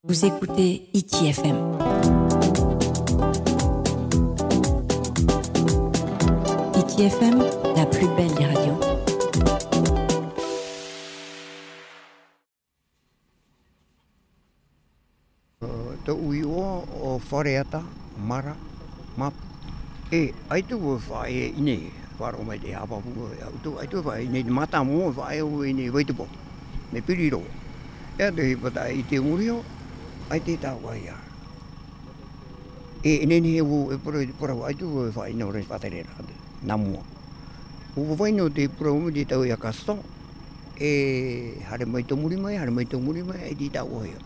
Vous écoutez Hiti FM. Hiti FM, la plus belle des radios. Te uiui o Fareata Mara MAPU. Ai tu whai ine, wharo mai te hapapu. Ai tu whai ine mata mo whai o ine waitupo. Me piriro. Ea te hipata i te urio, ai te tā wai a. Ine ni hewu e pora ai tu whai ino res paterera. Namua. Uwa whai no te poromu te tau i a kasto. Hare mai to muri mai, ai te tā wai a.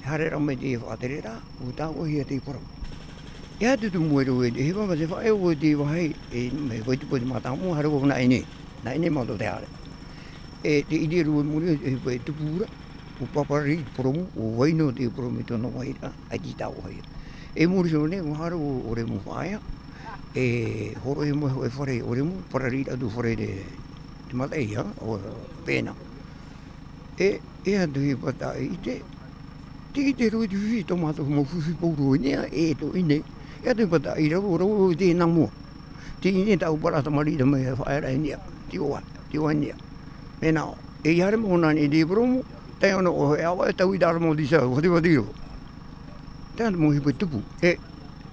Hare ramai te whaterera, o tā ohi a te poro. Ea te tu muero e te hewa, ma se whae o te wahai, me waitupo te matamu, hare o na ene mato te hare. Te ide rua muri e hewa e tapura, o papari poromu, o waino te poromu tono waira, ai te tā ohi. Muri so ne, o hare o remu whaia, horo e moe e whare o remu, pararira tu whare te matahiti, o pēna. Ea tu he pata i te roi te whiwhi tomato mo whiwhi pauro inea to ine. Ea te pata i rau te namua. Te ine tau Fareata Mara mai whaera inea. Te oa inea. Manao. Hare mo nani te poromu. Tai ono o oaoa e tau i dara mo tisa. Whatiro. Te mo hipa tupu. Te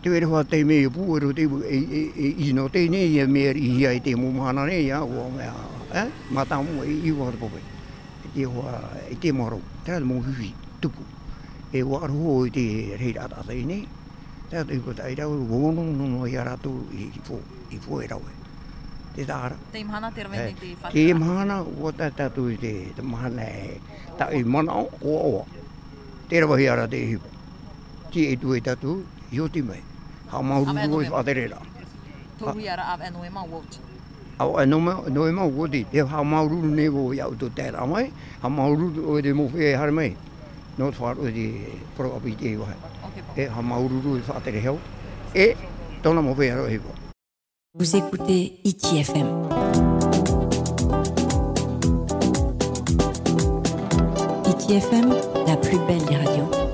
wera wha tei mea pu. Ero te ino te ne ia mea i ai te mo mahana ne ia. Ua mea. Matamu i wha te pope. Te hoa i te maro. Te mo hiwi tupu. Wakaroho i te reira tata ine. Tēa te hipata i rau wono i aratu i fo e rau e. Te tāra. Te mahana te rave te whakara? Te mahana o tātatu i te mahana e ta'i manao oaoa. Te rawahi ara te hipa. Ti e tu e tatu i o ti mai. Ha maururu i whaterera. Toru ara ave no e mau woti. Au no e mau woti. Te ha maururu nevo i au to tēra mai. Ha maururu o te mowhi e hare mai. No te whaaro te poroapi te iwa. Ha maururu i whaatere heo. Tona mo whea roa hiwa. Vous écoutez Hiti FM. Hiti FM, la plus belle des radios.